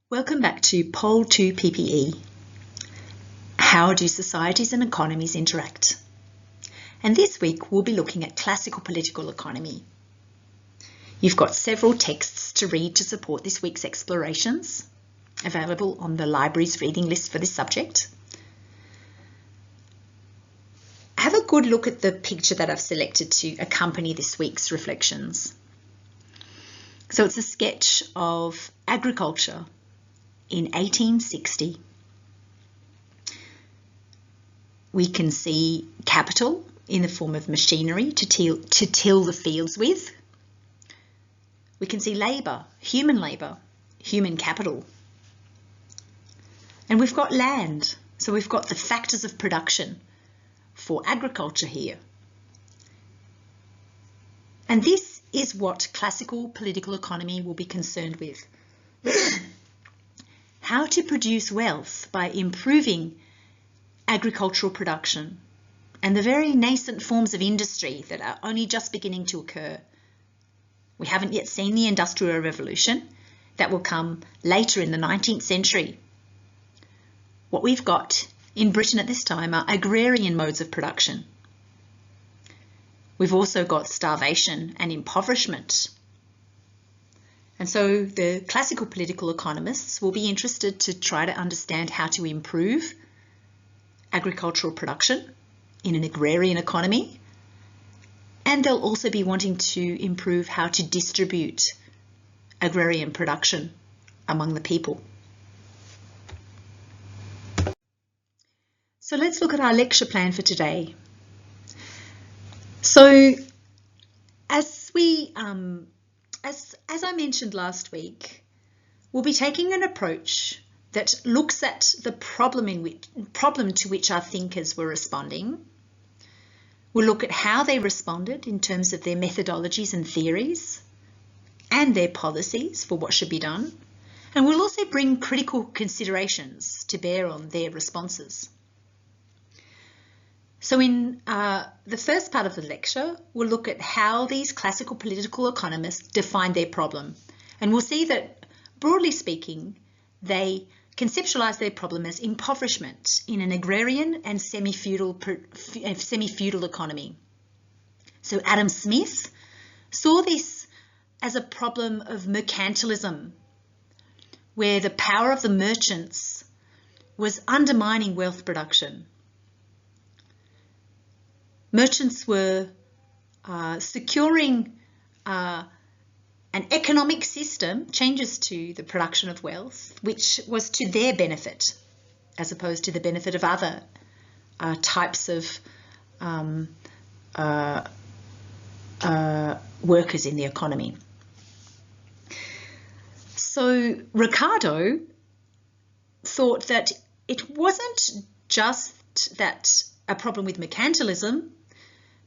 Welcome back to Poll 2 PPE. How do societies and economies interact? And this week we'll be looking at classical political economy. You've got several texts to read to support this week's explorations, available on the library's reading list for this subject. Have a good look at the picture that I've selected to accompany this week's reflections. So it's a sketch of agriculture in 1860. We can see capital in the form of machinery to till the fields with. We can see labour, human capital. And we've got land, so we've got the factors of production for agriculture here. And this is what classical political economy will be concerned with. How to produce wealth by improving agricultural production and the very nascent forms of industry that are only just beginning to occur. We haven't yet seen the Industrial Revolution. That will come later in the 19th century. What we've got in Britain at this time are agrarian modes of production. We've also got starvation and impoverishment. And so the classical political economists will be interested to try to understand how to improve agricultural production in an agrarian economy. And they'll also be wanting to improve how to distribute agrarian production among the people. So let's look at our lecture plan for today. So as I mentioned last week, we'll be taking an approach that looks at the problem to which our thinkers were responding. We'll look at how they responded in terms of their methodologies and theories and their policies for what should be done. And we'll also bring critical considerations to bear on their responses. So in the first part of the lecture, we'll look at how these classical political economists define their problem. And we'll see that, broadly speaking, they conceptualize their problem as impoverishment in an agrarian and semi-feudal economy. So Adam Smith saw this as a problem of mercantilism, where the power of the merchants was undermining wealth production. Merchants were securing an economic system, changes to the production of wealth, which was to their benefit, as opposed to the benefit of other types of workers in the economy. So Ricardo thought that it wasn't just that a problem with mercantilism,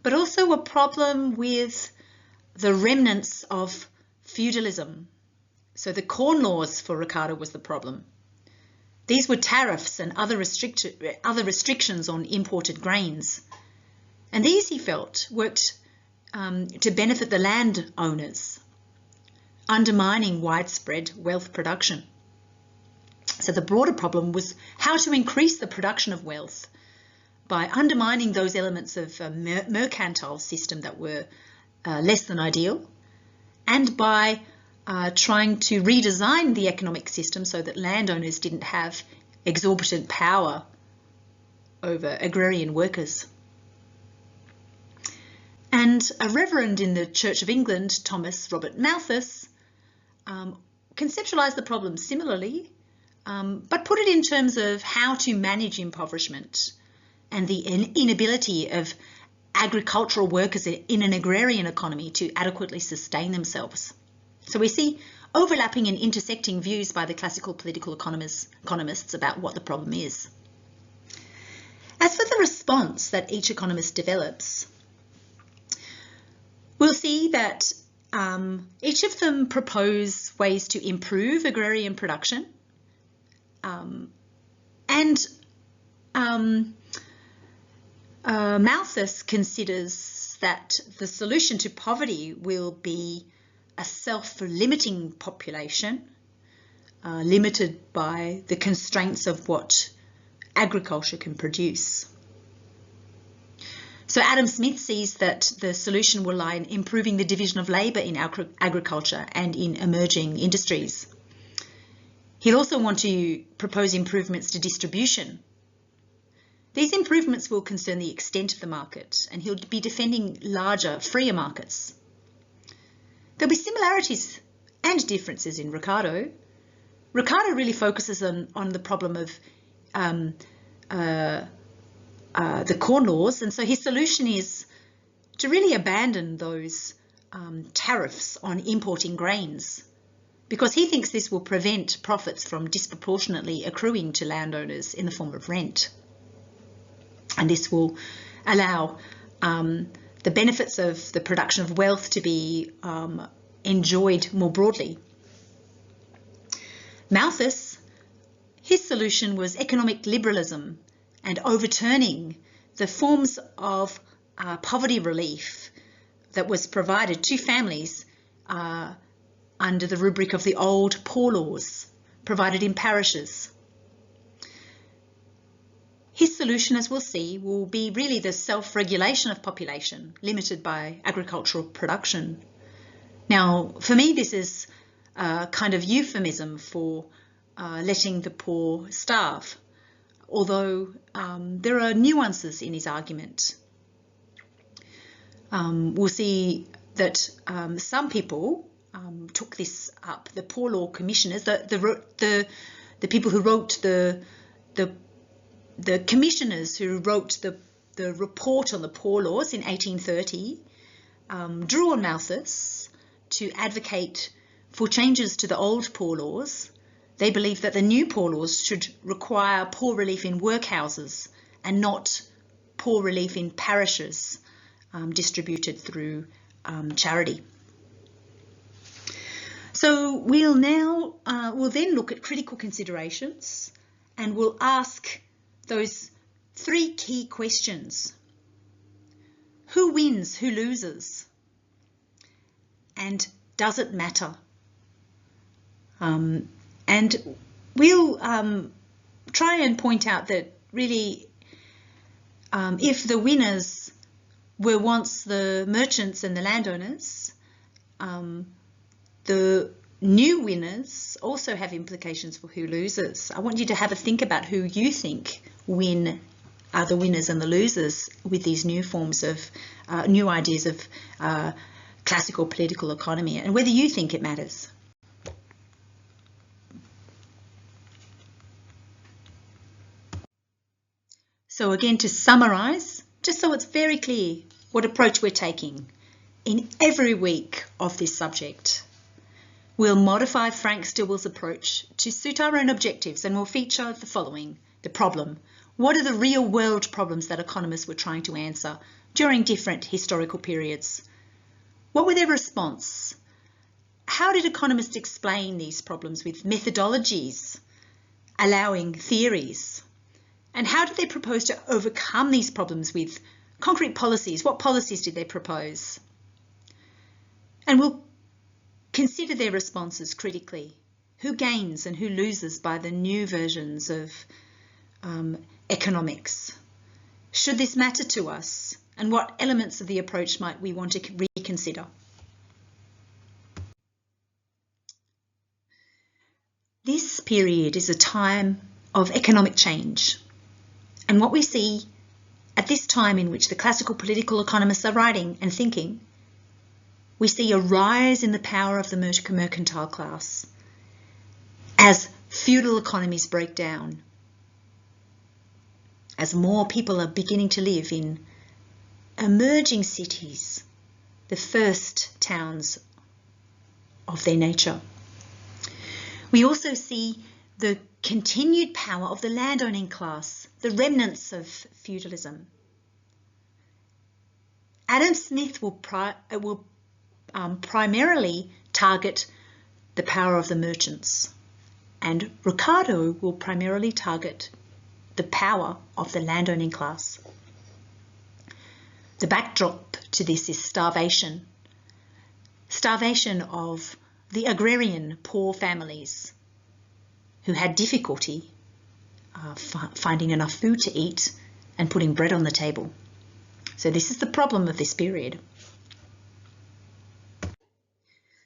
but also a problem with the remnants of feudalism. So the Corn Laws for Ricardo was the problem. These were tariffs and other restrictions on imported grains. And these, he felt, worked to benefit the landowners, undermining widespread wealth production. So the broader problem was how to increase the production of wealth by undermining those elements of a mercantile system that were less than ideal, and by trying to redesign the economic system so that landowners didn't have exorbitant power over agrarian workers. And a reverend in the Church of England, Thomas Robert Malthus, conceptualised the problem similarly, but put it in terms of how to manage impoverishment and the inability of agricultural workers in an agrarian economy to adequately sustain themselves. So we see overlapping and intersecting views by the classical political economists about what the problem is. As for the response that each economist develops, we'll see that each of them propose ways to improve agrarian production, Malthus considers that the solution to poverty will be a self-limiting population, limited by the constraints of what agriculture can produce. So Adam Smith sees that the solution will lie in improving the division of labour in agriculture and in emerging industries. He'll also want to propose improvements to distribution. These improvements will concern the extent of the market, and he'll be defending larger, freer markets. There'll be similarities and differences in Ricardo. Ricardo really focuses on the problem of the Corn Laws, and so his solution is to really abandon those tariffs on importing grains, because he thinks this will prevent profits from disproportionately accruing to landowners in the form of rent. And this will allow the benefits of the production of wealth to be enjoyed more broadly. Malthus, his solution was economic liberalism and overturning the forms of poverty relief that was provided to families under the rubric of the old poor laws provided in parishes. His solution, as we'll see, will be really the self-regulation of population limited by agricultural production. Now, for me, this is a kind of euphemism for letting the poor starve, although there are nuances in his argument. We'll see that some people took this up. The Poor Law Commissioners, the people who wrote the commissioners who wrote the report on the poor laws in 1830, drew on Malthus to advocate for changes to the old poor laws. They believed that the new poor laws should require poor relief in workhouses and not poor relief in parishes distributed through charity. So we'll then look at critical considerations, and we'll ask those three key questions. Who wins? Who loses? And does it matter? And we'll try and point out that really if the winners were once the merchants and the landowners, the new winners also have implications for who loses. I want you to have a think about who you think are the winners and the losers with these new forms of, new ideas of classical political economy, and whether you think it matters. So again, to summarise, just so it's very clear what approach we're taking in every week of this subject. We'll modify Frank Stilwell's approach to suit our own objectives, and we'll feature the following: the problem. What are the real world problems that economists were trying to answer during different historical periods? What were their response? How did economists explain these problems with methodologies, allowing theories? And how did they propose to overcome these problems with concrete policies? What policies did they propose? And we'll consider their responses critically. Who gains and who loses by the new versions of economics? Should this matter to us? And what elements of the approach might we want to reconsider? This period is a time of economic change. And what we see at this time in which the classical political economists are writing and thinking, we see a rise in the power of the mercantile class as feudal economies break down, as more people are beginning to live in emerging cities, the first towns of their nature. We also see the continued power of the landowning class, the remnants of feudalism. Adam Smith will primarily target the power of the merchants, and Ricardo will primarily target the power of the landowning class. The backdrop to this is starvation. Starvation of the agrarian poor families who had difficulty finding enough food to eat and putting bread on the table. So this is the problem of this period.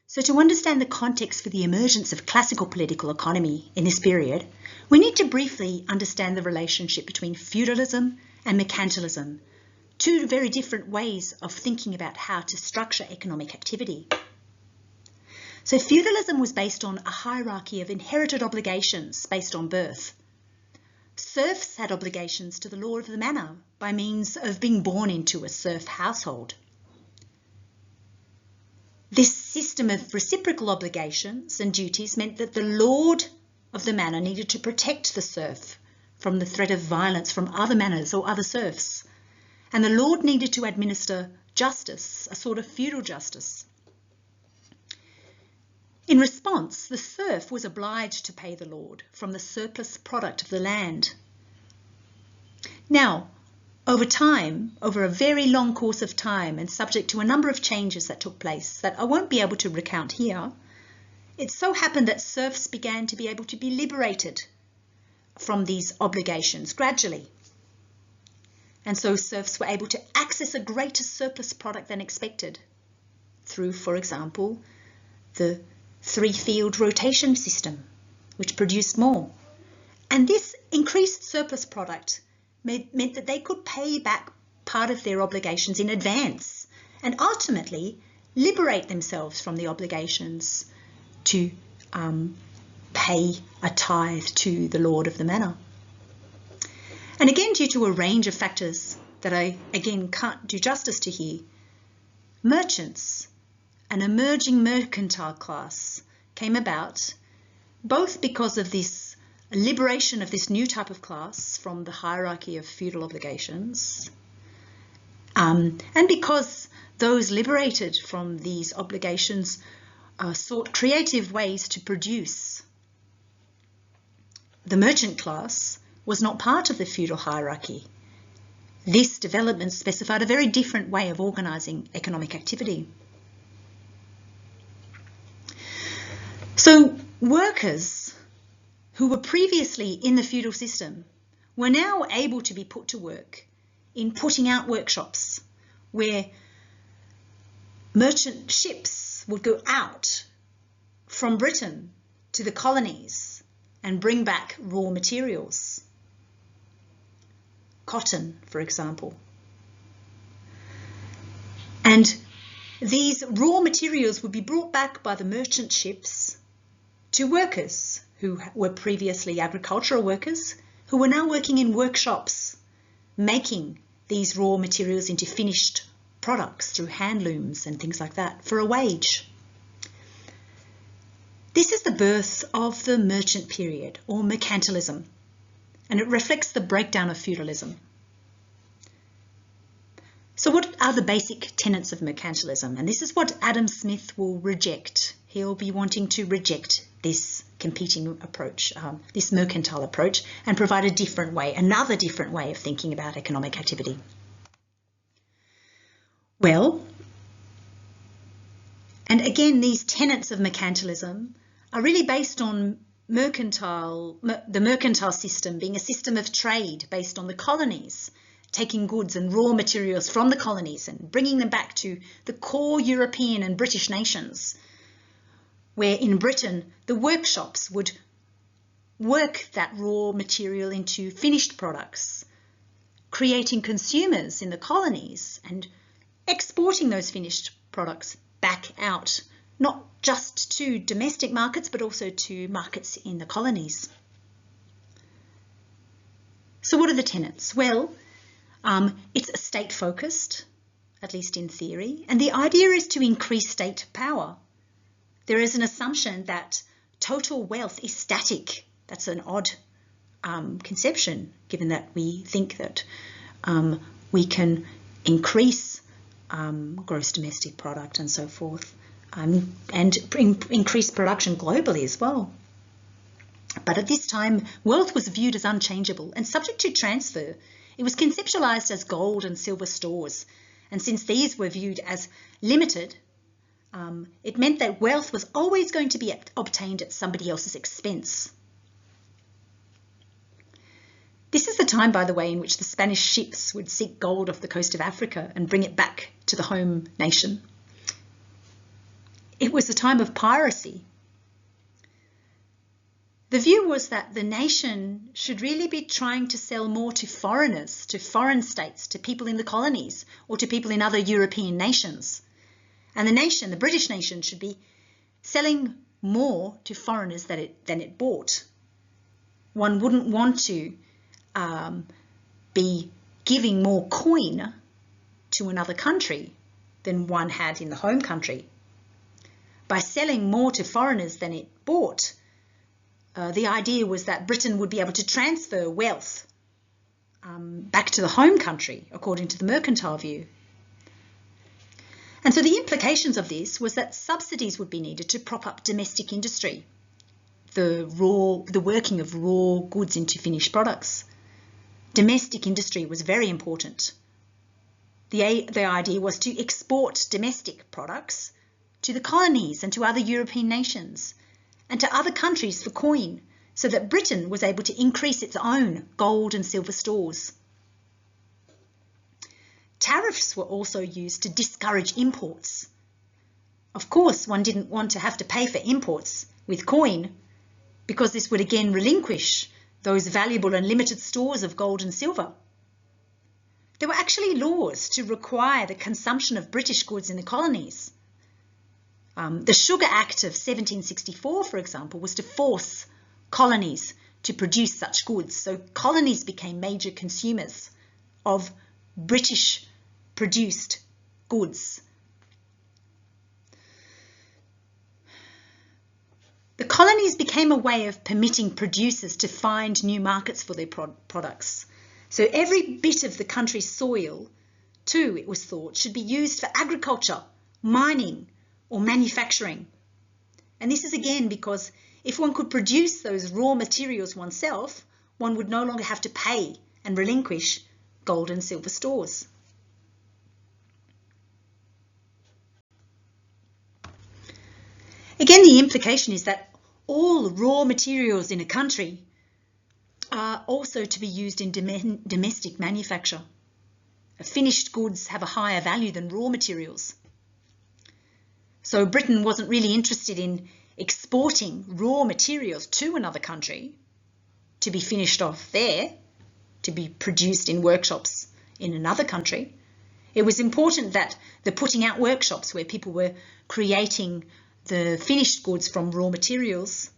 So to understand the context for the emergence of classical political economy in this period, we need to briefly understand the relationship between feudalism and mercantilism, two very different ways of thinking about how to structure economic activity. So feudalism was based on a hierarchy of inherited obligations based on birth. Serfs had obligations to the lord of the manor by means of being born into a serf household. This system of reciprocal obligations and duties meant that the lord of the manor needed to protect the serf from the threat of violence from other manors or other serfs, and the lord needed to administer justice, a sort of feudal justice. In response, the serf was obliged to pay the lord from the surplus product of the land. Now, over time, over a very long course of time and subject to a number of changes that took place that I won't be able to recount here, it so happened that serfs began to be able to be liberated from these obligations gradually. And so serfs were able to access a greater surplus product than expected through, for example, the three-field rotation system, which produced more. And this increased surplus product meant that they could pay back part of their obligations in advance and ultimately liberate themselves from the obligations to pay a tithe to the lord of the manor. And again, due to a range of factors that I, again, can't do justice to here, merchants, an emerging mercantile class, came about both because of this liberation of this new type of class from the hierarchy of feudal obligations, and because those liberated from these obligations sought creative ways to produce. The merchant class was not part of the feudal hierarchy. This development specified a very different way of organising economic activity. So workers who were previously in the feudal system were now able to be put to work in putting out workshops where merchant ships would go out from Britain to the colonies and bring back raw materials. Cotton, for example. And these raw materials would be brought back by the merchant ships to workers who were previously agricultural workers, who were now working in workshops, making these raw materials into finished products through hand looms and things like that for a wage. This is the birth of the merchant period, or mercantilism, and it reflects the breakdown of feudalism. So what are the basic tenets of mercantilism? And this is what Adam Smith will reject. He'll be wanting to reject this competing approach, this mercantile approach, and provide a different way, another different way of thinking about economic activity. Well, and again, these tenets of mercantilism are really based on the mercantile system being a system of trade based on the colonies, taking goods and raw materials from the colonies and bringing them back to the core European and British nations, where in Britain the workshops would work that raw material into finished products, creating consumers in the colonies and exporting those finished products back out, not just to domestic markets, but also to markets in the colonies. So what are the tenets? Well, it's state-focused, at least in theory, and the idea is to increase state power. There is an assumption that total wealth is static. That's an odd conception, given that we think that we can increase gross domestic product and so forth, and increase production globally as well. But at this time, wealth was viewed as unchangeable and subject to transfer. It was conceptualized as gold and silver stores, and since these were viewed as limited, it meant that wealth was always going to be obtained at somebody else's expense. This is the time, by the way, in which the Spanish ships would seek gold off the coast of Africa and bring it back to the home nation. It was a time of piracy. The view was that the nation should really be trying to sell more to foreigners, to foreign states, to people in the colonies, or to people in other European nations. And the nation, the British nation, should be selling more to foreigners than it bought. One wouldn't want to be giving more coin to another country than one had in the home country. By selling more to foreigners than it bought, the idea was that Britain would be able to transfer wealth back to the home country, according to the mercantile view. And so the implications of this was that subsidies would be needed to prop up domestic industry, the working of raw goods into finished products. Domestic industry was very important. The idea was to export domestic products to the colonies and to other European nations and to other countries for coin, so that Britain was able to increase its own gold and silver stores. Tariffs were also used to discourage imports. Of course, one didn't want to have to pay for imports with coin, because this would again relinquish those valuable and limited stores of gold and silver. There were actually laws to require the consumption of British goods in the colonies. The Sugar Act of 1764, for example, was to force colonies to produce such goods. So colonies became major consumers of British produced goods. The colonies became a way of permitting producers to find new markets for their products. So every bit of the country's soil, too, it was thought, should be used for agriculture, mining, or manufacturing. And this is again because if one could produce those raw materials oneself, one would no longer have to pay and relinquish gold and silver stores. Again, the implication is that all raw materials in a country are also to be used in domestic manufacture. Finished goods have a higher value than raw materials. So Britain wasn't really interested in exporting raw materials to another country to be finished off there, to be produced in workshops in another country. It was important that the putting out workshops where people were creating the finished goods from raw materials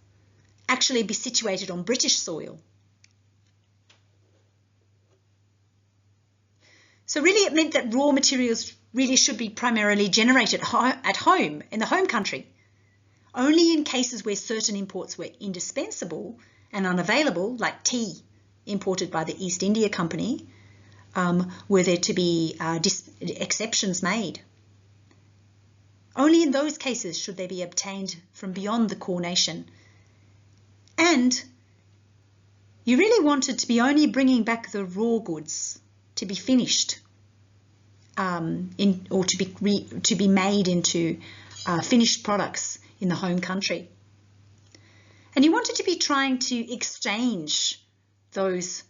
actually be situated on British soil. So really it meant that raw materials really should be primarily generated at home, in the home country. Only in cases where certain imports were indispensable and unavailable, like tea imported by the East India Company, were there to be exceptions made. Only in those cases should they be obtained from beyond the core nation. And you really wanted to be only bringing back the raw goods to be finished, or to be made into finished products in the home country. And you wanted to be trying to exchange those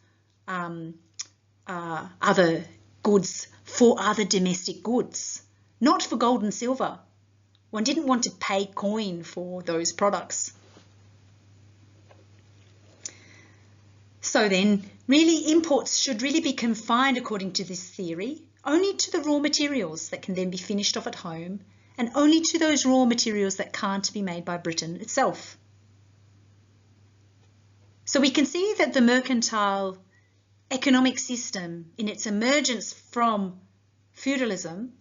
other goods for other domestic goods, not for gold and silver. One didn't want to pay coin for those products. So then, really, imports should really be confined, according to this theory, only to the raw materials that can then be finished off at home, and only to those raw materials that can't be made by Britain itself. So we can see that the mercantile economic system, in its emergence from feudalism,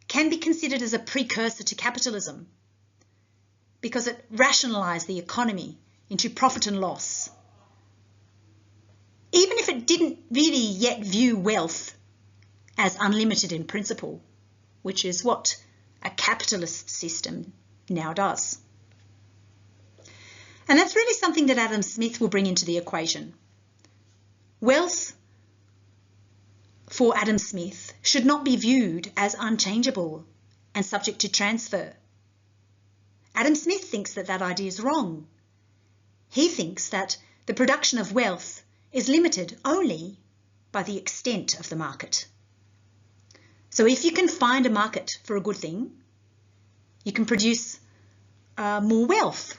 can be considered as a precursor to capitalism, because it rationalised the economy into profit and loss. Even if it didn't really yet view wealth as unlimited in principle, which is what a capitalist system now does. And that's really something that Adam Smith will bring into the equation. Wealth, for Adam Smith, should not be viewed as unchangeable and subject to transfer. Adam Smith thinks that that idea is wrong. He thinks that the production of wealth is limited only by the extent of the market. So if you can find a market for a good thing, you can produce more wealth.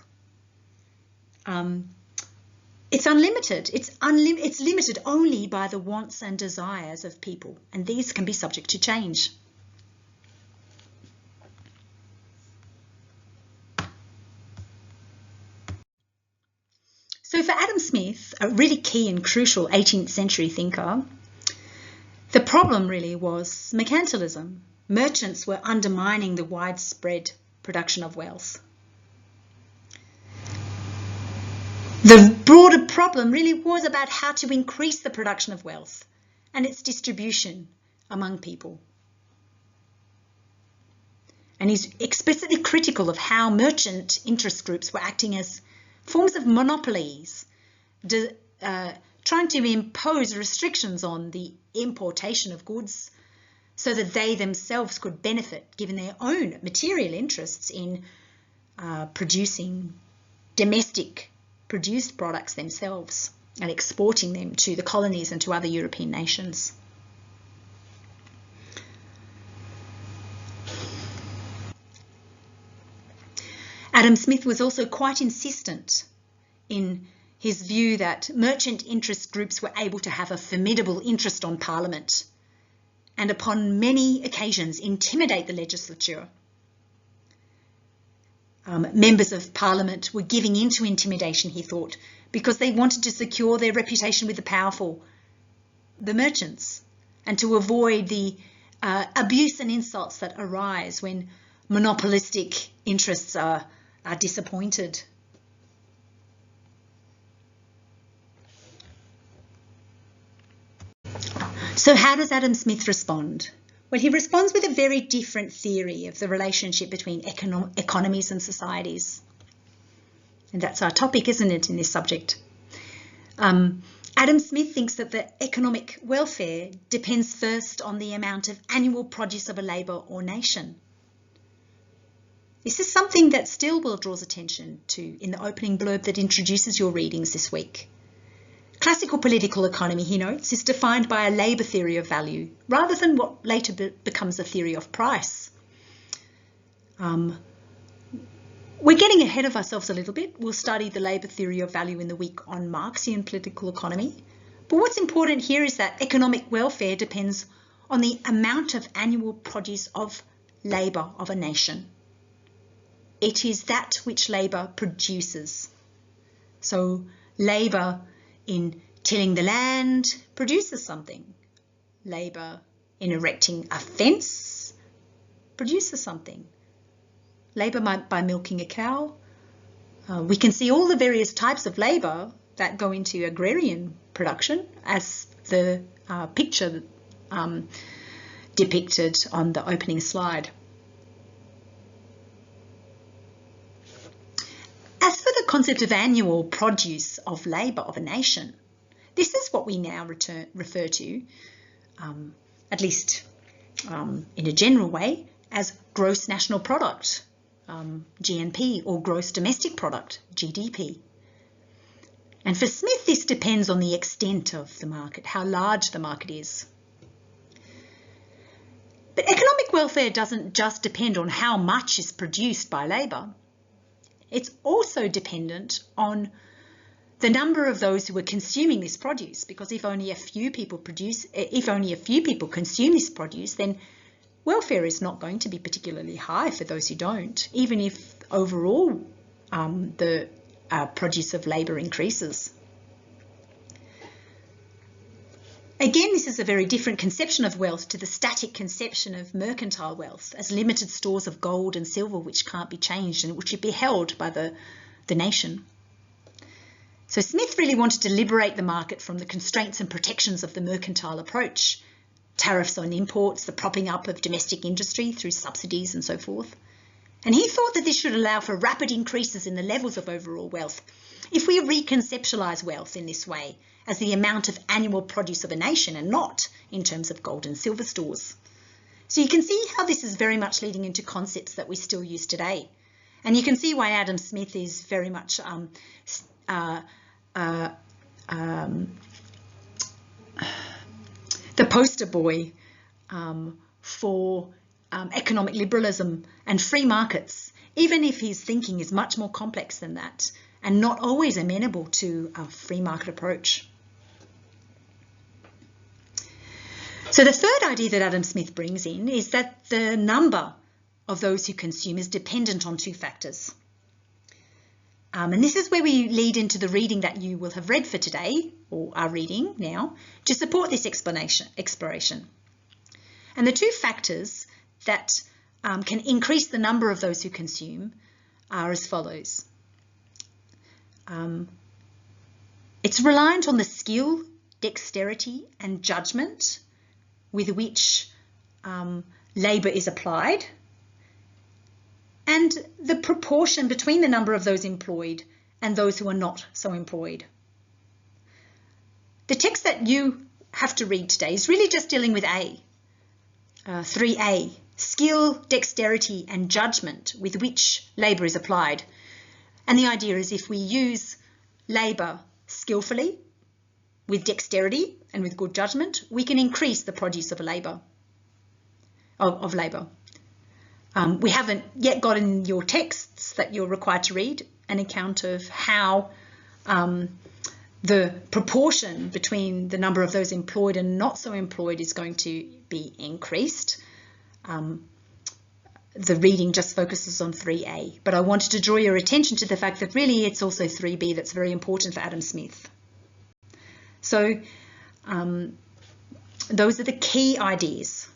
It's unlimited. It's limited only by the wants and desires of people, and these can be subject to change. So for Adam Smith, a really key and crucial 18th century thinker, the problem really was mercantilism. Merchants were undermining the widespread production of wealth. The broader problem really was about how to increase the production of wealth and its distribution among people. And he's explicitly critical of how merchant interest groups were acting as forms of monopolies, trying to impose restrictions on the importation of goods so that they themselves could benefit, given their own material interests in producing domestic produced products themselves and exporting them to the colonies and to other European nations. Adam Smith was also quite insistent in his view that merchant interest groups were able to have a formidable interest on Parliament and upon many occasions intimidate the legislature. Members of Parliament were giving in to intimidation, he thought, because they wanted to secure their reputation with the powerful, the merchants, and to avoid the abuse and insults that arise when monopolistic interests are disappointed. So how does Adam Smith respond? Well, he responds with a very different theory of the relationship between economies and societies. And that's our topic, isn't it, in this subject? Adam Smith thinks that the economic welfare depends first on the amount of annual produce of a labour or nation. This is something that Stilwell draws attention to in the opening blurb that introduces your readings this week. Classical political economy, he notes, is defined by a labour theory of value rather than what later becomes a theory of price. We're getting ahead of ourselves a little bit. We'll study the labour theory of value in the week on Marxian political economy. But what's important here is that economic welfare depends on the amount of annual produce of labour of a nation. It is that which labour produces. So labour in tilling the land produces something. Labour in erecting a fence produces something. Labour by milking a cow. We can see all the various types of labour that go into agrarian production as the picture depicted on the opening slide. As for the concept of annual produce of labour of a nation, this is what we now refer to, at least in a general way, as gross national product, GNP, or gross domestic product, GDP. And for Smith, this depends on the extent of the market, how large the market is. But economic welfare doesn't just depend on how much is produced by labour. It's also dependent on the number of those who are consuming this produce, because if only a few people consume this produce, then welfare is not going to be particularly high for those who don't, even if overall the produce of labour increases. Again, this is a very different conception of wealth to the static conception of mercantile wealth as limited stores of gold and silver which can't be changed and which should be held by the nation. So Smith really wanted to liberate the market from the constraints and protections of the mercantile approach, tariffs on imports, the propping up of domestic industry through subsidies and so forth. And he thought that this should allow for rapid increases in the levels of overall wealth if we reconceptualise wealth in this way, as the amount of annual produce of a nation and not in terms of gold and silver stores. So you can see how this is very much leading into concepts that we still use today. And you can see why Adam Smith is very much the poster boy for economic liberalism and free markets, even if his thinking is much more complex than that and not always amenable to a free market approach. So the third idea that Adam Smith brings in is that the number of those who consume is dependent on two factors. And this is where we lead into the reading that you will have read for today, or are reading now, to support this exploration. And the two factors that can increase the number of those who consume are as follows. It's reliant on the skill, dexterity, and judgment with which labour is applied, and the proportion between the number of those employed and those who are not so employed. The text that you have to read today is really just dealing with 3A, skill, dexterity and judgment with which labour is applied. And the idea is if we use labour skillfully, with dexterity and with good judgment, we can increase the produce of labour. We haven't yet got in your texts that you're required to read an account of how the proportion between the number of those employed and not so employed is going to be increased. The reading just focuses on 3A, but I wanted to draw your attention to the fact that really it's also 3B that's very important for Adam Smith. So those are the key ideas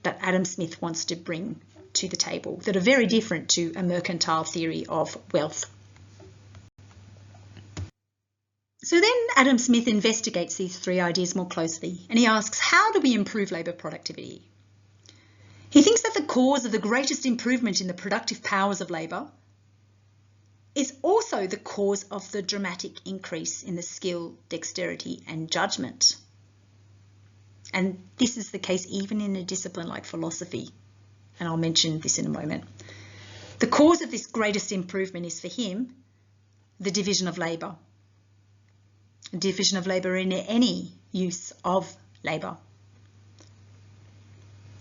that Adam Smith wants to bring to the table that are very different to a mercantile theory of wealth. So then Adam Smith investigates these three ideas more closely, and he asks, how do we improve labour productivity? He thinks that the cause of the greatest improvement in the productive powers of labour is also the cause of the dramatic increase in the skill, dexterity and judgment. And this is the case even in a discipline like philosophy, and I'll mention this in a moment. The cause of this greatest improvement is for him the division of labour. Division of labour in any use of labour.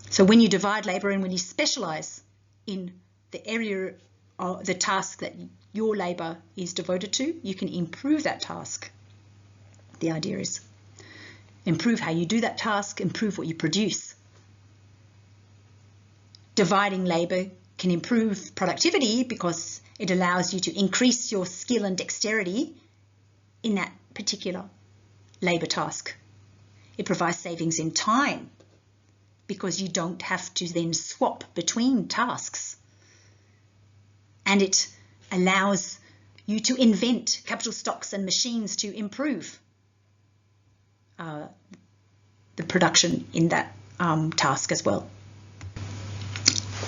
So when you divide labour and when you specialise in the area or the task that your labour is devoted to, you can improve that task. The idea is improve how you do that task, improve what you produce. Dividing labour can improve productivity because it allows you to increase your skill and dexterity in that particular labour task. It provides savings in time because you don't have to then swap between tasks. And it allows you to invent capital stocks and machines to improve the production in that task as well.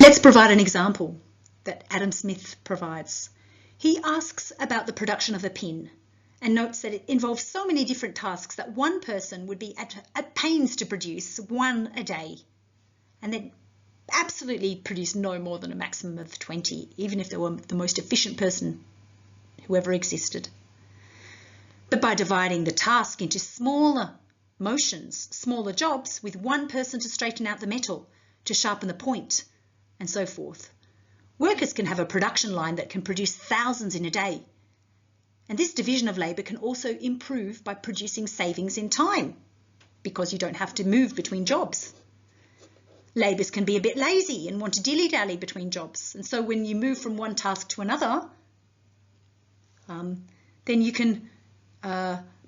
Let's provide an example that Adam Smith provides. He asks about the production of a pin and notes that it involves so many different tasks that one person would be at pains to produce one a day, and then absolutely produce no more than a maximum of 20, even if they were the most efficient person who ever existed. But by dividing the task into smaller motions, smaller jobs, with one person to straighten out the metal, to sharpen the point, and so forth, workers can have a production line that can produce thousands in a day. And this division of labour can also improve by producing savings in time, because you don't have to move between jobs. Labourers can be a bit lazy and want to dilly-dally between jobs. And so when you move from one task to another, then you can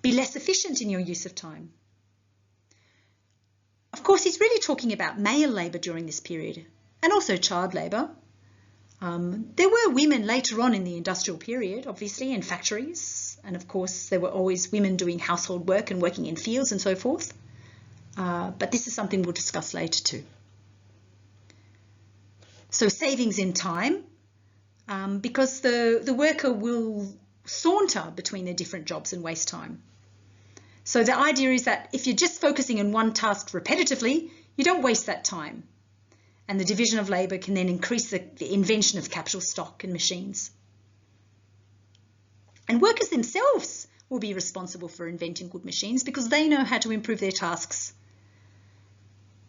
be less efficient in your use of time. Of course, he's really talking about male labour during this period, and also child labour. There were women later on in the industrial period, obviously, in factories. And of course, there were always women doing household work and working in fields and so forth. But this is something we'll discuss later too. So savings in time, because the worker will saunter between their different jobs and waste time. So the idea is that if you're just focusing on one task repetitively, you don't waste that time. And the division of labour can then increase the invention of capital stock and machines. And workers themselves will be responsible for inventing good machines because they know how to improve their tasks.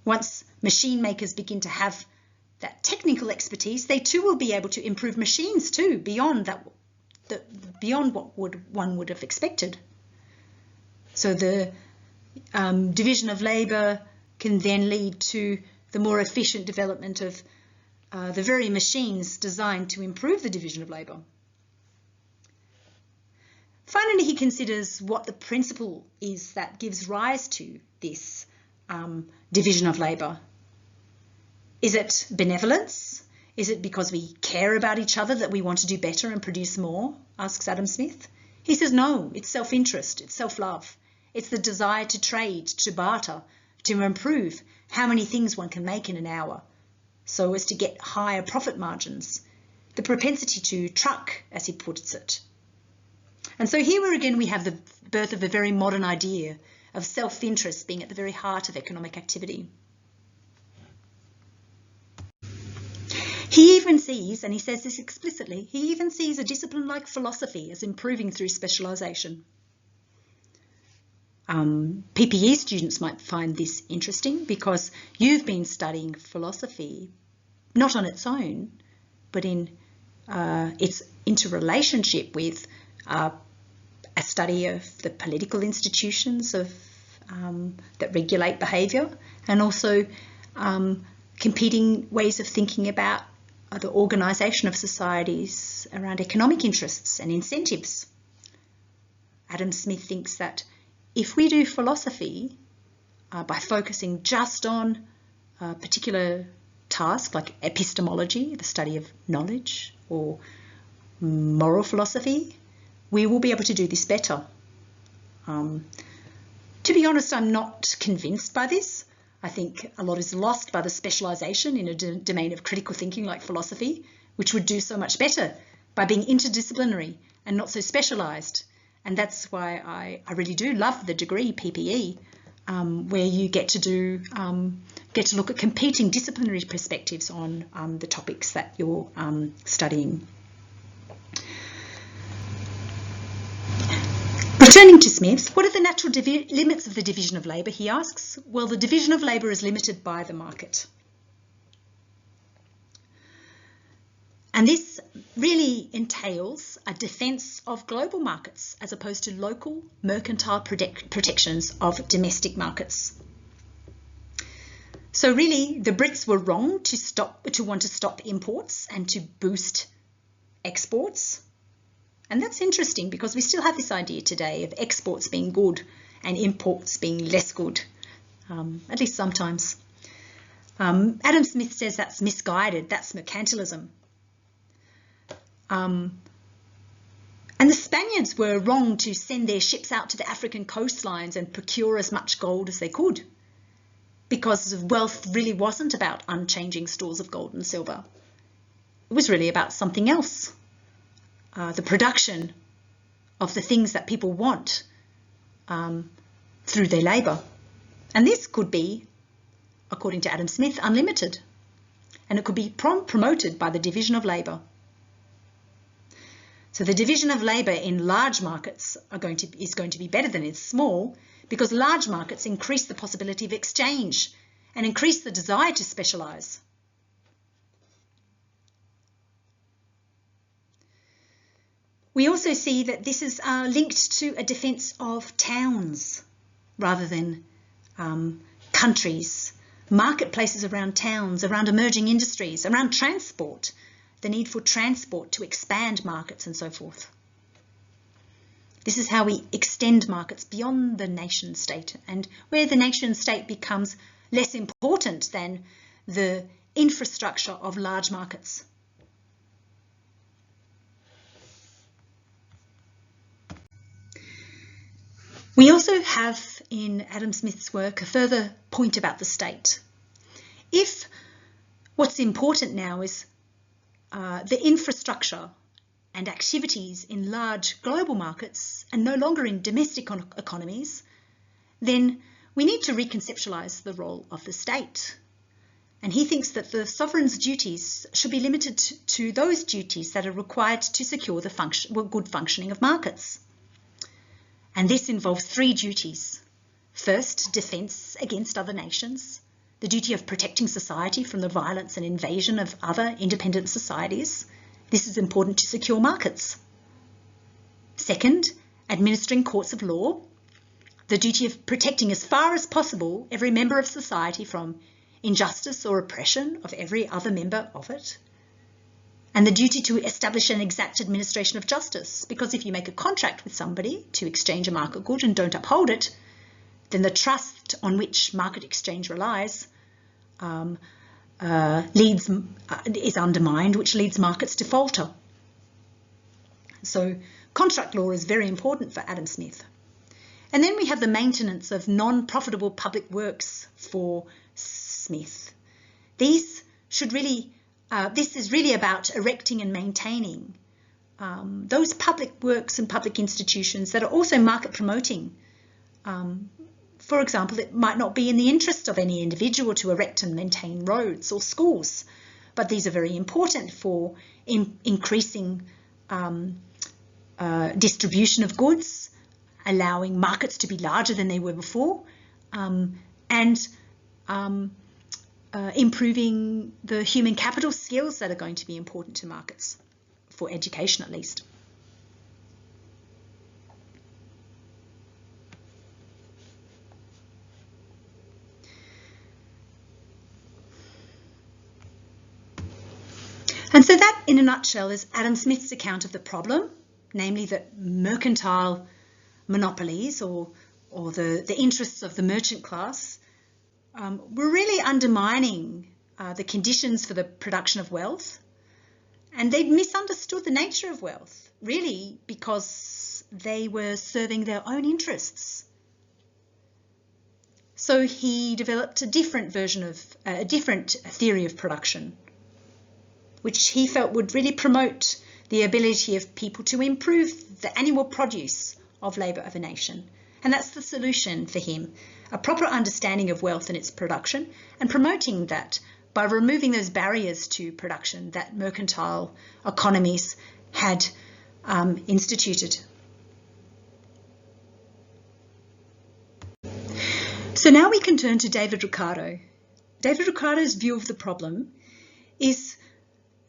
Once machine makers begin to have that technical expertise, they too will be able to improve machines too, beyond what one would have expected. So the division of labour can then lead to the more efficient development of the very machines designed to improve the division of labour. Finally, he considers what the principle is that gives rise to this division of labour. Is it benevolence? Is it because we care about each other that we want to do better and produce more? Asks Adam Smith. He says no, it's self-interest, it's self-love. It's the desire to trade, to barter, to improve how many things one can make in an hour so as to get higher profit margins. The propensity to truck, as he puts it. And so here again we have the birth of a very modern idea of self-interest being at the very heart of economic activity. He even sees, and he says this explicitly, he even sees a discipline like philosophy as improving through specialisation. PPE students might find this interesting because you've been studying philosophy not on its own, but in its interrelationship with a study of the political institutions that regulate behaviour, and also competing ways of thinking about the organisation of societies around economic interests and incentives. Adam Smith thinks that if we do philosophy by focusing just on a particular task like epistemology, the study of knowledge, or moral philosophy, we will be able to do this better. To be honest, I'm not convinced by this. I think a lot is lost by the specialisation in a domain of critical thinking like philosophy, which would do so much better by being interdisciplinary and not so specialised. And that's why I really do love the degree PPE, where you get to look at competing disciplinary perspectives on the topics that you're studying. Returning to Smith, what are the natural limits of the division of labour, he asks? Well, the division of labour is limited by the market. And this really entails a defence of global markets as opposed to local mercantile protections of domestic markets. So really, the Brits were wrong to want to stop imports and to boost exports. And that's interesting because we still have this idea today of exports being good and imports being less good, at least sometimes. Adam Smith says that's misguided, that's mercantilism. And the Spaniards were wrong to send their ships out to the African coastlines and procure as much gold as they could, because wealth really wasn't about unchanging stores of gold and silver. It was really about something else. The production of the things that people want through their labour. And this could be, according to Adam Smith, unlimited. And it could be promoted by the division of labour. So the division of labour in large markets is going to be better than in small, because large markets increase the possibility of exchange and increase the desire to specialise. We also see that this is linked to a defence of towns rather than countries, marketplaces around towns, around emerging industries, around transport, the need for transport to expand markets and so forth. This is how we extend markets beyond the nation state, and where the nation state becomes less important than the infrastructure of large markets. We also have in Adam Smith's work a further point about the state. If what's important now is the infrastructure and activities in large global markets and no longer in domestic economies, then we need to reconceptualise the role of the state. And he thinks that the sovereign's duties should be limited to those duties that are required to secure the good functioning of markets. And this involves three duties. First, defence against other nations, the duty of protecting society from the violence and invasion of other independent societies. This is important to secure markets. Second, administering courts of law, the duty of protecting as far as possible every member of society from injustice or oppression of every other member of it. And the duty to establish an exact administration of justice, because if you make a contract with somebody to exchange a market good and don't uphold it, then the trust on which market exchange relies is undermined, which leads markets to falter. So contract law is very important for Adam Smith. And then we have the maintenance of non-profitable public works for Smith. This is really about erecting and maintaining those public works and public institutions that are also market promoting. For example, it might not be in the interest of any individual to erect and maintain roads or schools, but these are very important for increasing distribution of goods, allowing markets to be larger than they were before, and improving the human capital skills that are going to be important to markets, for education at least. And so that, in a nutshell, is Adam Smith's account of the problem, namely that mercantile monopolies or the interests of the merchant class were really undermining the conditions for the production of wealth, and they'd misunderstood the nature of wealth, really because they were serving their own interests. So he developed a different theory of production, which he felt would really promote the ability of people to improve the annual produce of labour of a nation. And that's the solution for him, a proper understanding of wealth and its production, and promoting that by removing those barriers to production that mercantile economies had instituted. So now we can turn to David Ricardo. David Ricardo's view of the problem is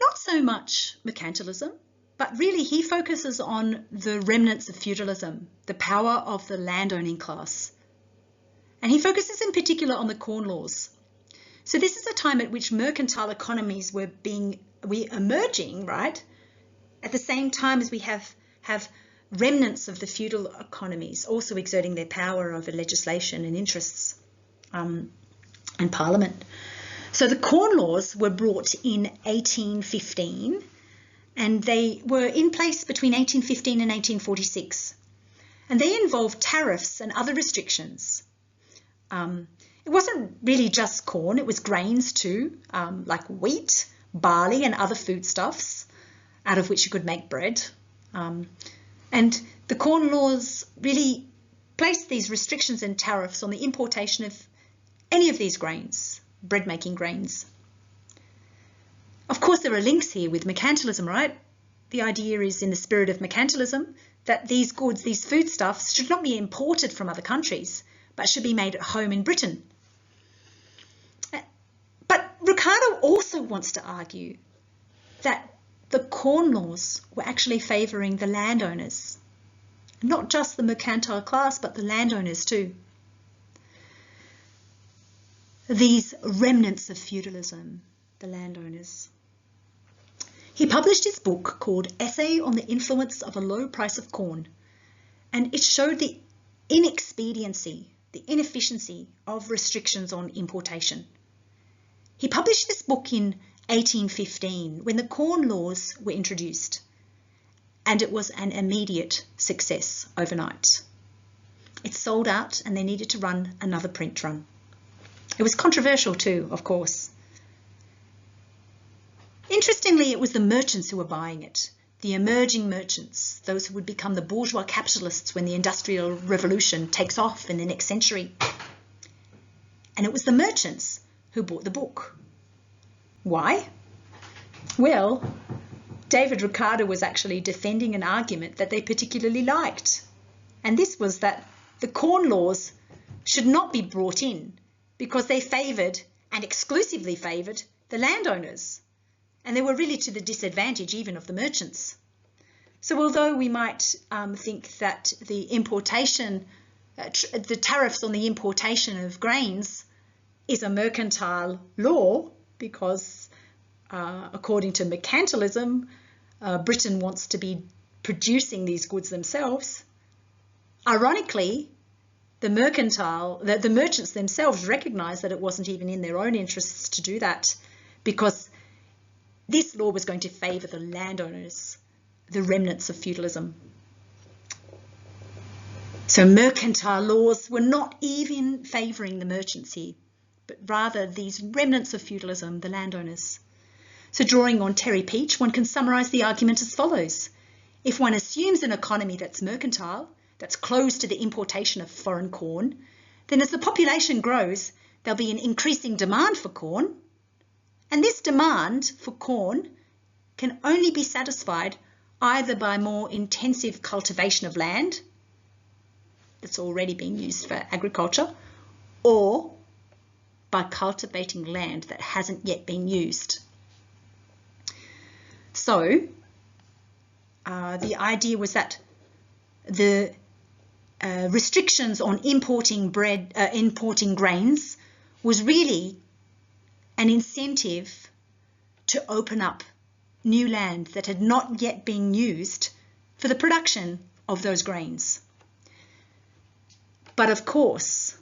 not so much mercantilism, but really he focuses on the remnants of feudalism, the power of the landowning class. And he focuses in particular on the Corn Laws. So this is a time at which mercantile economies were emerging, right? At the same time as we have remnants of the feudal economies also exerting their power over legislation and interests and parliament. So the Corn Laws were brought in 1815, and they were in place between 1815 and 1846. And they involved tariffs and other restrictions. It wasn't really just corn, it was grains too, like wheat, barley and other foodstuffs, out of which you could make bread. And the Corn Laws really placed these restrictions and tariffs on the importation of any of these grains, bread-making grains. Of course, there are links here with mercantilism, right? The idea is, in the spirit of mercantilism, that these goods, these foodstuffs, should not be imported from other countries, but should be made at home in Britain. But Ricardo also wants to argue that the Corn Laws were actually favouring the landowners, not just the mercantile class, but the landowners too. These remnants of feudalism, the landowners. He published his book called Essay on the Influence of a Low Price of Corn, and it showed the inexpediency, the inefficiency of restrictions on importation. He published this book in 1815 when the Corn Laws were introduced, and it was an immediate success overnight. It sold out and they needed to run another print run. It was controversial too, of course. Interestingly, it was the merchants who were buying it, the emerging merchants, those who would become the bourgeois capitalists when the Industrial Revolution takes off in the next century. And it was the merchants who bought the book. Why? Well, David Ricardo was actually defending an argument that they particularly liked. And this was that the corn laws should not be brought in because they favoured and exclusively favoured the landowners. And they were really to the disadvantage even of the merchants. So although we might think that the importation, the tariffs on the importation of grains is a mercantile law because according to mercantilism, Britain wants to be producing these goods themselves. Ironically, the merchants themselves recognised that it wasn't even in their own interests to do that because this law was going to favour the landowners, the remnants of feudalism. So mercantile laws were not even favouring the merchants here, but rather these remnants of feudalism, the landowners. So drawing on Terry Peach, one can summarise the argument as follows. If one assumes an economy that's mercantile, that's closed to the importation of foreign corn, then as the population grows, there'll be an increasing demand for corn. And this demand for corn can only be satisfied either by more intensive cultivation of land that's already being used for agriculture, or by cultivating land that hasn't yet been used. So the idea was that the restrictions on importing grains was really an incentive to open up new land that had not yet been used for the production of those grains. But of course,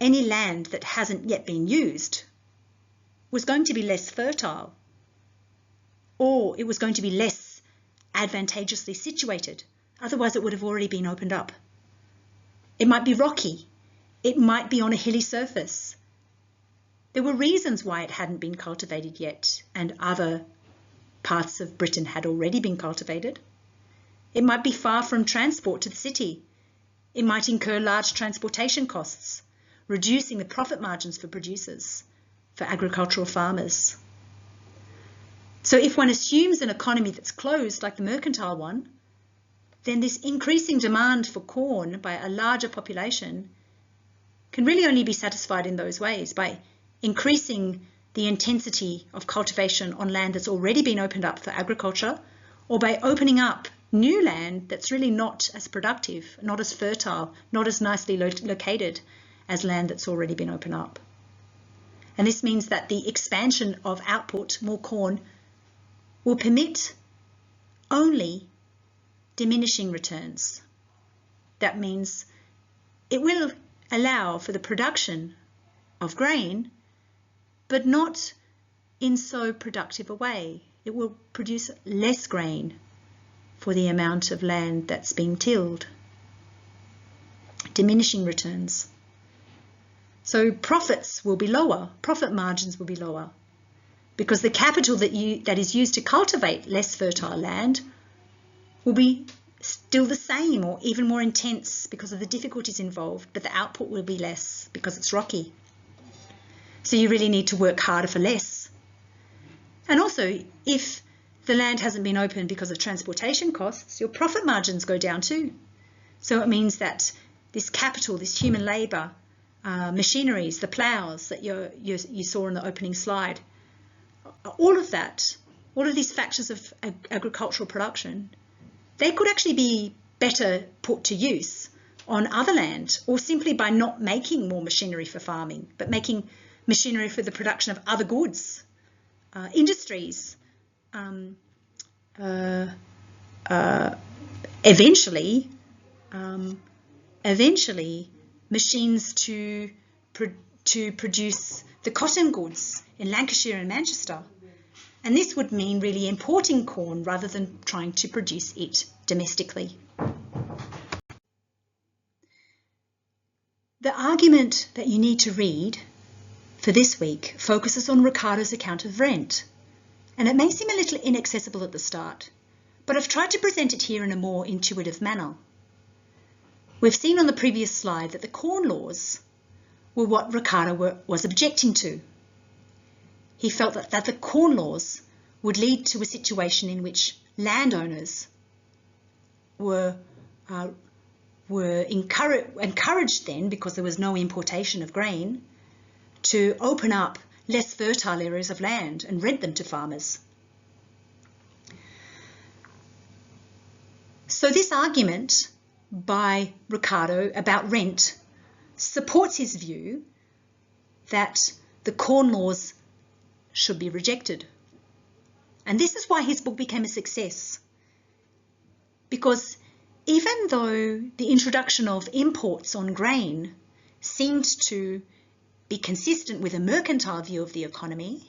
any land that hasn't yet been used was going to be less fertile, or it was going to be less advantageously situated. Otherwise, it would have already been opened up. It might be rocky. It might be on a hilly surface. There were reasons why it hadn't been cultivated yet, and other parts of Britain had already been cultivated. It might be far from transport to the city. It might incur large transportation costs, reducing the profit margins for producers, for agricultural farmers. So if one assumes an economy that's closed like the mercantile one, then this increasing demand for corn by a larger population can really only be satisfied in those ways, by increasing the intensity of cultivation on land that's already been opened up for agriculture, or by opening up new land that's really not as productive, not as fertile, not as nicely located as land that's already been opened up. And this means that the expansion of output, more corn, will permit only diminishing returns. That means it will allow for the production of grain, but not in so productive a way. It will produce less grain for the amount of land that's being tilled. Diminishing returns. So profits will be lower, profit margins will be lower, because the capital that is used to cultivate less fertile land will be still the same or even more intense because of the difficulties involved, but the output will be less because it's rocky. So you really need to work harder for less. And also, if the land hasn't been opened because of transportation costs, your profit margins go down too. So it means that this capital, this human labour, machineries, the ploughs that you saw in the opening slide, all of that, all of these factors of agricultural production, they could actually be better put to use on other land, or simply by not making more machinery for farming, but making machinery for the production of other goods, industries, eventually machines to produce the cotton goods in Lancashire and Manchester. And this would mean really importing corn rather than trying to produce it domestically. The argument that you need to read for this week focuses on Ricardo's account of rent. And it may seem a little inaccessible at the start, but I've tried to present it here in a more intuitive manner. We've seen on the previous slide that the corn laws were what Ricardo was objecting to. He felt that the corn laws would lead to a situation in which landowners were were encouraged then, because there was no importation of grain, to open up less fertile areas of land and rent them to farmers. So this argument by Ricardo about rent supports his view that the Corn Laws should be rejected. And this is why his book became a success. Because even though the introduction of imports on grain seemed to be consistent with a mercantile view of the economy,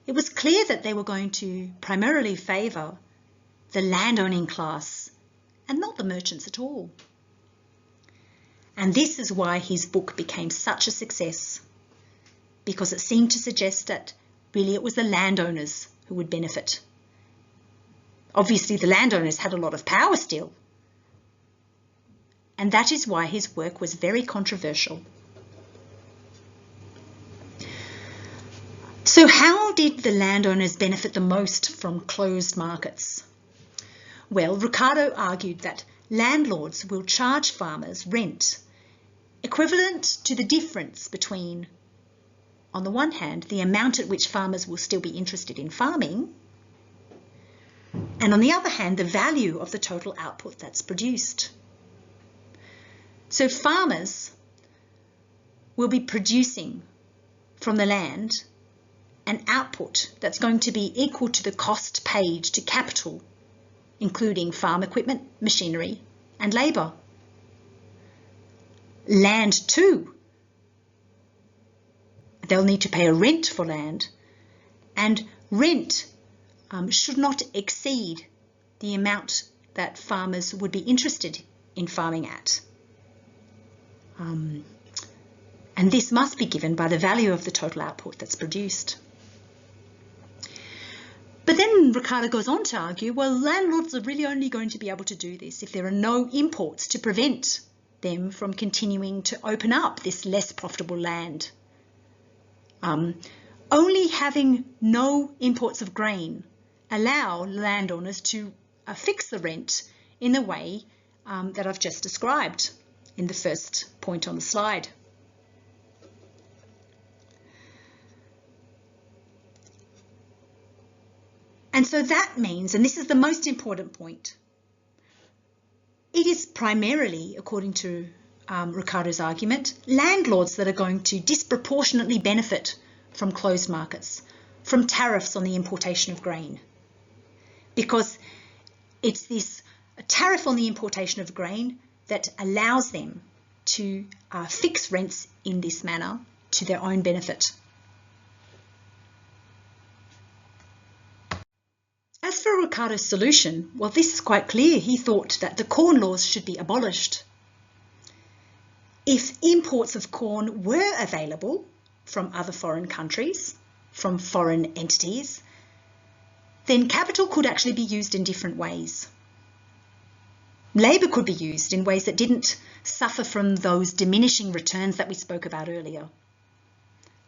it was clear that they were going to primarily favour the landowning class and not the merchants at all. And this is why his book became such a success, because it seemed to suggest that really it was the landowners who would benefit. Obviously, the landowners had a lot of power still, and that is why his work was very controversial. So how did the landowners benefit the most from closed markets? Well, Ricardo argued that landlords will charge farmers rent equivalent to the difference between, on the one hand, the amount at which farmers will still be interested in farming, and on the other hand, the value of the total output that's produced. So farmers will be producing from the land an output that's going to be equal to the cost paid to capital, including farm equipment, machinery, and labour. Land too. They'll need to pay a rent for land, and rent should not exceed the amount that farmers would be interested in farming at. And this must be given by the value of the total output that's produced. But then Ricardo goes on to argue, well, landlords are really only going to be able to do this if there are no imports to prevent them from continuing to open up this less profitable land. Only having no imports of grain allow landowners to fix the rent in the way that I've just described in the first point on the slide. And so that means, and this is the most important point, it is primarily, according to Ricardo's argument, landlords that are going to disproportionately benefit from closed markets, from tariffs on the importation of grain. Because it's this tariff on the importation of grain that allows them to fix rents in this manner to their own benefit. As for Ricardo's solution, well, this is quite clear. He thought that the corn laws should be abolished. If imports of corn were available from other foreign countries, from foreign entities, then capital could actually be used in different ways. Labour could be used in ways that didn't suffer from those diminishing returns that we spoke about earlier.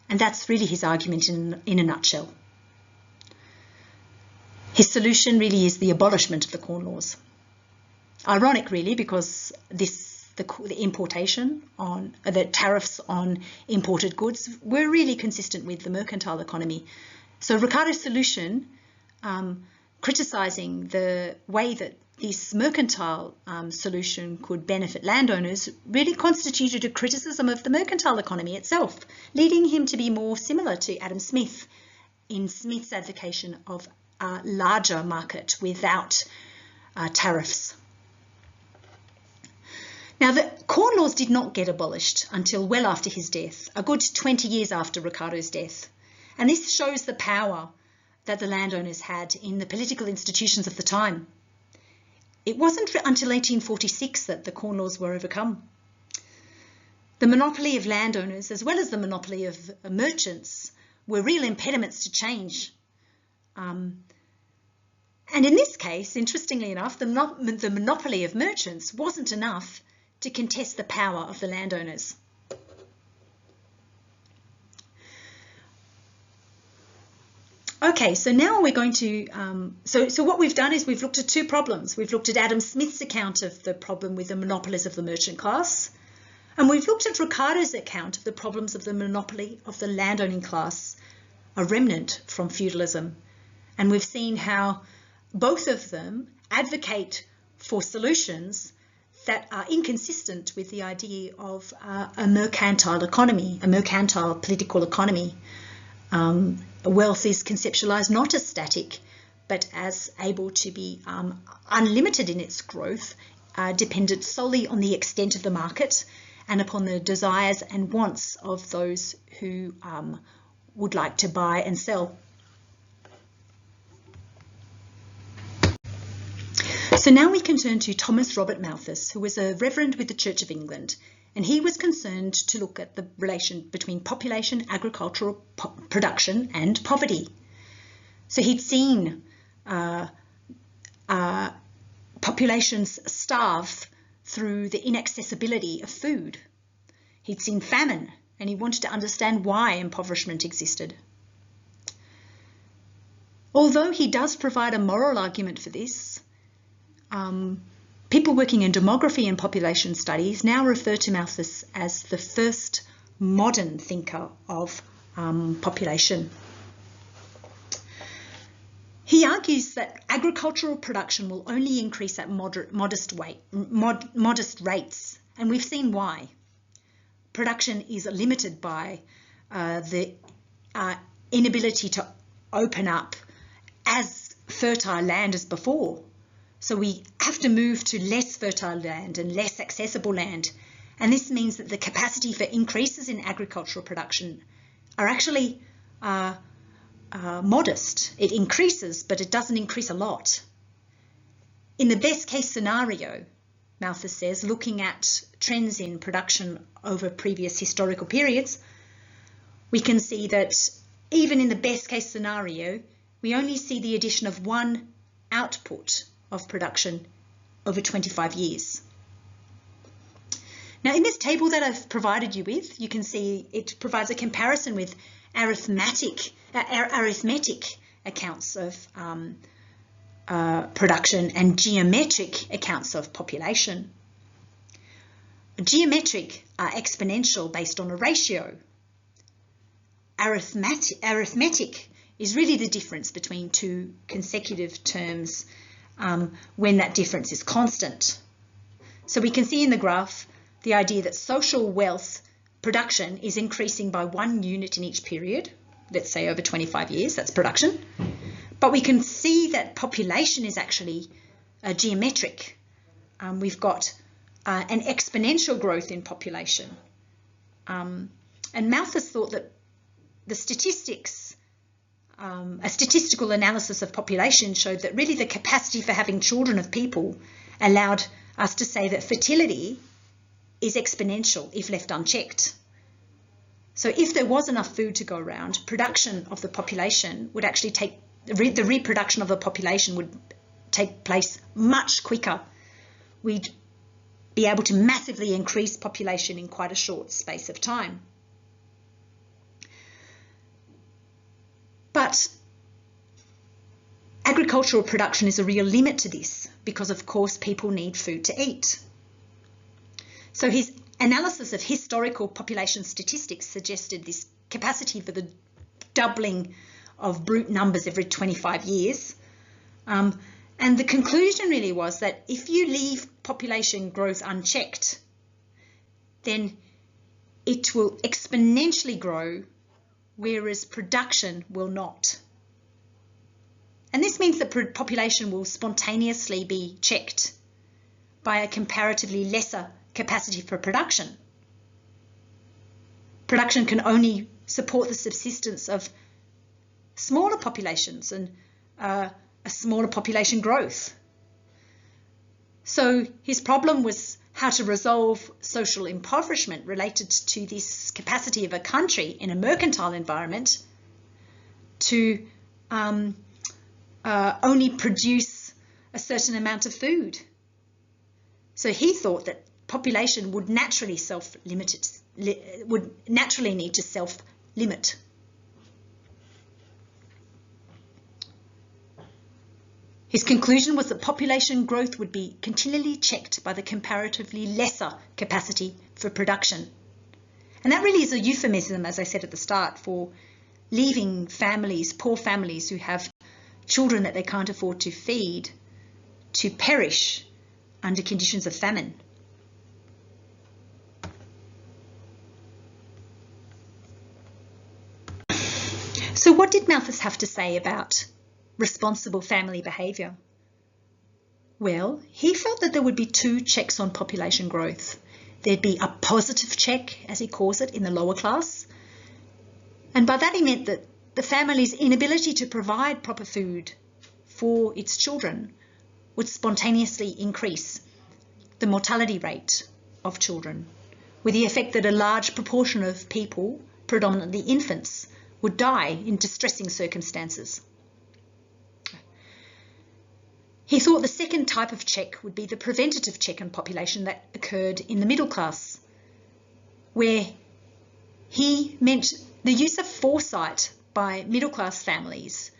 And that's really his argument in a nutshell. His solution really is the abolishment of the corn laws. Ironic, really, because the importation on the tariffs on imported goods were really consistent with the mercantile economy. So Ricardo's solution, criticising the way that this mercantile solution could benefit landowners, really constituted a criticism of the mercantile economy itself, leading him to be more similar to Adam Smith in Smith's advocacy of a larger market without tariffs. Now, the corn laws did not get abolished until well after his death, a good 20 years after Ricardo's death. And this shows the power that the landowners had in the political institutions of the time. It wasn't until 1846 that the corn laws were overcome. The monopoly of landowners, as well as the monopoly of merchants, were real impediments to change. And in this case, interestingly enough, the monopoly of merchants wasn't enough to contest the power of the landowners. Okay, so now we're going to, so what we've done is we've looked at two problems. We've looked at Adam Smith's account of the problem with the monopolies of the merchant class, and we've looked at Ricardo's account of the problems of the monopoly of the landowning class, a remnant from feudalism. And we've seen how both of them advocate for solutions that are inconsistent with the idea of a mercantile economy, a mercantile political economy. Wealth is conceptualized not as static, but as able to be unlimited in its growth, dependent solely on the extent of the market and upon the desires and wants of those who would like to buy and sell. So now we can turn to Thomas Robert Malthus, who was a reverend with the Church of England, and he was concerned to look at the relation between population, agricultural production and poverty. So he'd seen populations starve through the inaccessibility of food. He'd seen famine, and he wanted to understand why impoverishment existed. Although he does provide a moral argument for this, people working in demography and population studies now refer to Malthus as the first modern thinker of population. He argues that agricultural production will only increase at modest rates, and we've seen why. Production is limited by the inability to open up as fertile land as before. So we have to move to less fertile land and less accessible land. And this means that the capacity for increases in agricultural production are actually modest. It increases, but it doesn't increase a lot. In the best case scenario, Malthus says, looking at trends in production over previous historical periods, we can see that even in the best case scenario, we only see the addition of one output of production over 25 years. Now, in this table that I've provided you with, you can see it provides a comparison with arithmetic accounts of production and geometric accounts of population. Geometric are exponential based on a ratio. Arithmetic is really the difference between two consecutive terms when that difference is constant. So we can see in the graph the idea that social wealth production is increasing by 1 unit in each period, let's say over 25 years, that's production. But we can see that population is actually geometric. We've got an exponential growth in population. And Malthus thought that the statistics, a statistical analysis of population showed that really the capacity for having children of people allowed us to say that fertility is exponential if left unchecked. So if there was enough food to go around, production of the population would actually the reproduction of the population would take place much quicker. We'd be able to massively increase population in quite a short space of time. But agricultural production is a real limit to this because, of course, people need food to eat. So his analysis of historical population statistics suggested this capacity for the doubling of brute numbers every 25 years. And the conclusion really was that if you leave population growth unchecked, then it will exponentially grow, whereas production will not. And this means that population will spontaneously be checked by a comparatively lesser capacity for production. Production can only support the subsistence of smaller populations and a smaller population growth. So his problem was how to resolve social impoverishment related to this capacity of a country in a mercantile environment to only produce a certain amount of food. So he thought that population would naturally need to self-limit. His conclusion was that population growth would be continually checked by the comparatively lesser capacity for production. And that really is a euphemism, as I said at the start, for leaving families, poor families who have children that they can't afford to feed, to perish under conditions of famine. So what did Malthus have to say about responsible family behaviour? Well, he felt that there would be two checks on population growth. There'd be a positive check, as he calls it, in the lower class. And by that he meant that the family's inability to provide proper food for its children would spontaneously increase the mortality rate of children, with the effect that a large proportion of people, predominantly infants, would die in distressing circumstances. He thought the second type of check would be the preventative check on population that occurred in the middle class, where he meant the use of foresight by middle class families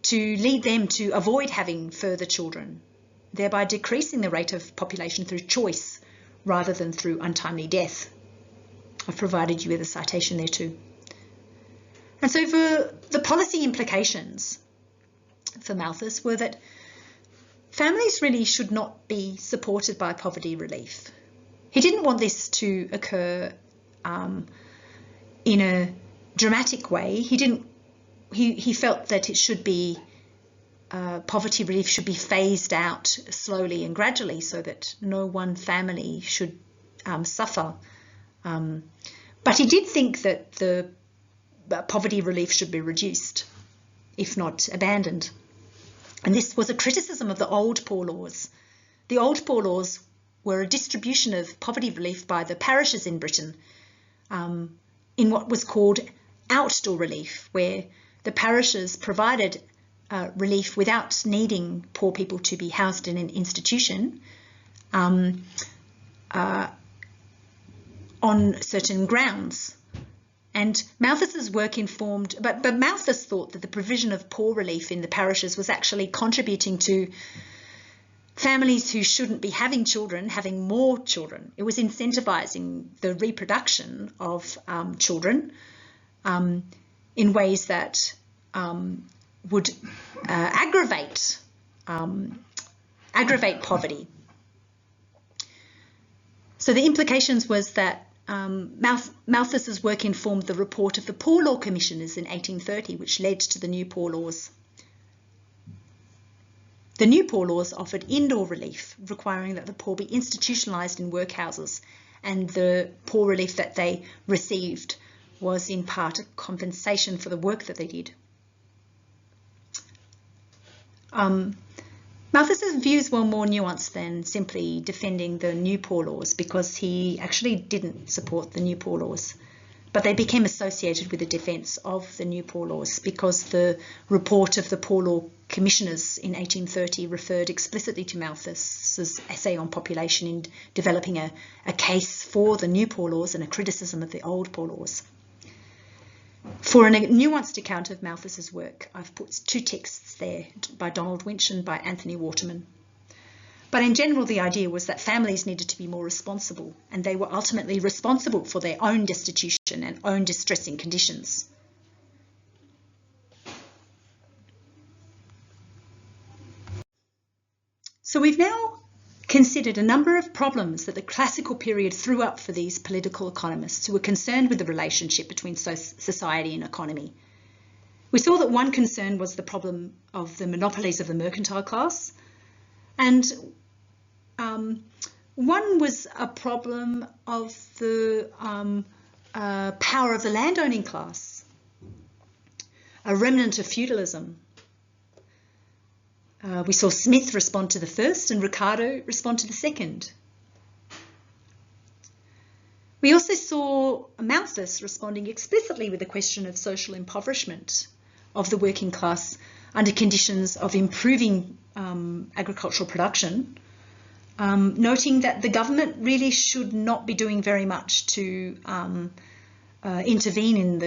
to lead them to avoid having further children, thereby decreasing the rate of population through choice rather than through untimely death. I've provided you with a citation there too. And so for the policy implications for Malthus were that families really should not be supported by poverty relief. He didn't want this to occur in a dramatic way. He felt that it should be poverty relief should be phased out slowly and gradually so that no one family should suffer. But he did think that the poverty relief should be reduced, if not abandoned. And this was a criticism of the old poor laws. The old poor laws were a distribution of poverty relief by the parishes in Britain in what was called outdoor relief, where the parishes provided relief without needing poor people to be housed in an institution on certain grounds. And Malthus's work informed, but Malthus thought that the provision of poor relief in the parishes was actually contributing to families who shouldn't be having children, having more children. It was incentivising the reproduction of children in ways that would aggravate poverty. So the implications was that Malthus's work informed the report of the Poor Law Commissioners in 1830, which led to the new poor laws. The new poor laws offered indoor relief, requiring that the poor be institutionalised in workhouses, and the poor relief that they received was in part a compensation for the work that they did. Malthus's views were more nuanced than simply defending the new poor laws, because he actually didn't support the new poor laws, but they became associated with the defence of the new poor laws because the report of the Poor Law Commissioners in 1830 referred explicitly to Malthus's essay on population in developing a case for the new poor laws and a criticism of the old poor laws. For a nuanced account of Malthus's work, I've put two texts there by Donald Winch and by Anthony Waterman. But in general, the idea was that families needed to be more responsible, and they were ultimately responsible for their own destitution and own distressing conditions. So we've now considered a number of problems that the classical period threw up for these political economists who were concerned with the relationship between society and economy. We saw that one concern was the problem of the monopolies of the mercantile class, and one was a problem of the power of the landowning class, a remnant of feudalism. We saw Smith respond to the first and Ricardo respond to the second. We also saw Malthus responding explicitly with the question of social impoverishment of the working class under conditions of improving agricultural production, noting that the government really should not be doing very much to intervene in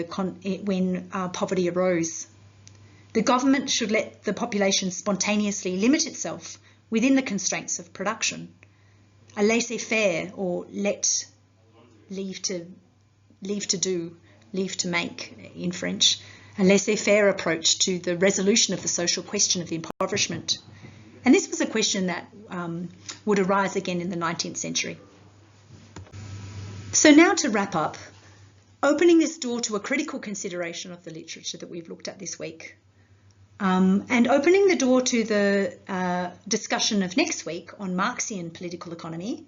when poverty arose. The government should let the population spontaneously limit itself within the constraints of production. A laissez-faire, or leave to make in French, a laissez-faire approach to the resolution of the social question of impoverishment. And this was a question that would arise again in the 19th century. So now to wrap up, opening this door to a critical consideration of the literature that we've looked at this week, and opening the door to the discussion of next week on Marxian political economy,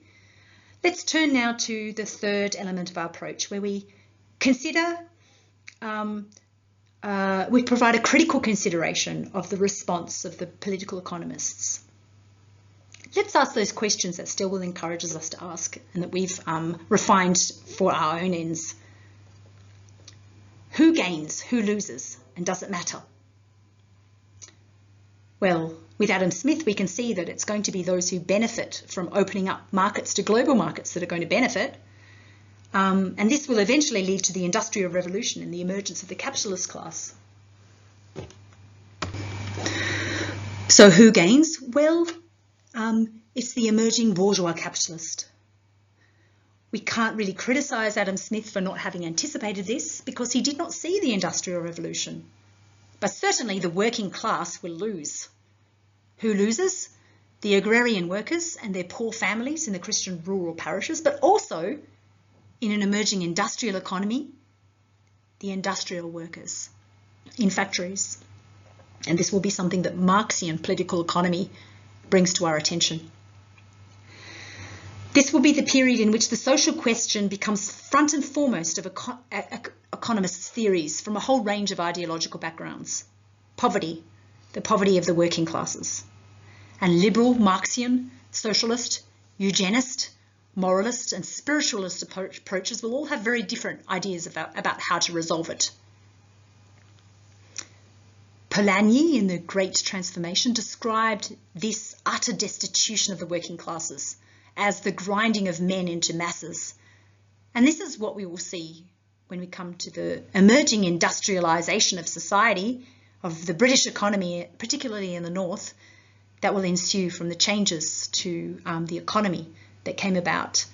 let's turn now to the third element of our approach, where we consider, we provide a critical consideration of the response of the political economists. Let's ask those questions that Stilwell encourages us to ask and that we've refined for our own ends. Who gains? Who loses? And does it matter? Well, with Adam Smith, we can see that it's going to be those who benefit from opening up markets to global markets that are going to benefit. And this will eventually lead to the Industrial Revolution and the emergence of the capitalist class. So who gains? Well, it's the emerging bourgeois capitalist. We can't really criticise Adam Smith for not having anticipated this because he did not see the Industrial Revolution. But certainly the working class will lose. Who loses? The agrarian workers and their poor families in the Christian rural parishes, but also in an emerging industrial economy, the industrial workers in factories. And this will be something that Marxian political economy brings to our attention. This will be the period in which the social question becomes front and foremost of economists' theories from a whole range of ideological backgrounds. Poverty, the poverty of the working classes. And liberal, Marxian, socialist, eugenist, moralist and spiritualist approaches will all have very different ideas about how to resolve it. Polanyi in The Great Transformation described this utter destitution of the working classes as the grinding of men into masses. And this is what we will see when we come to the emerging industrialisation of society, of the British economy, particularly in the north, that will ensue from the changes to the economy that came about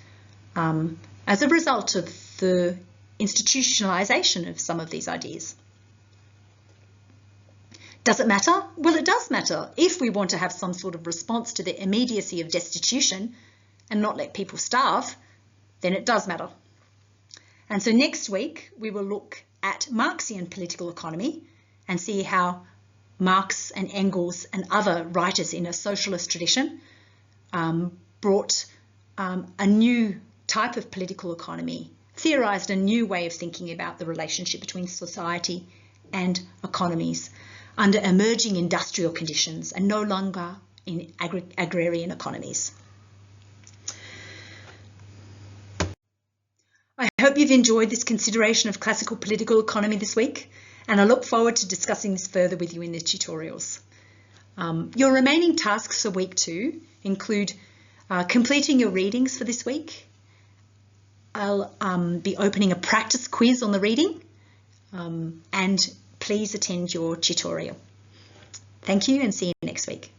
as a result of the institutionalisation of some of these ideas. Does it matter? Well, it does matter. If we want to have some sort of response to the immediacy of destitution and not let people starve, then it does matter. And so next week, we will look at Marxian political economy and see how Marx and Engels and other writers in a socialist tradition brought a new type of political economy, theorised a new way of thinking about the relationship between society and economies under emerging industrial conditions and no longer in agrarian economies. I hope you've enjoyed this consideration of classical political economy this week, and I look forward to discussing this further with you in the tutorials. Your remaining tasks for week 2 include completing your readings for this week. I'll be opening a practice quiz on the reading, and please attend your tutorial. Thank you and see you next week.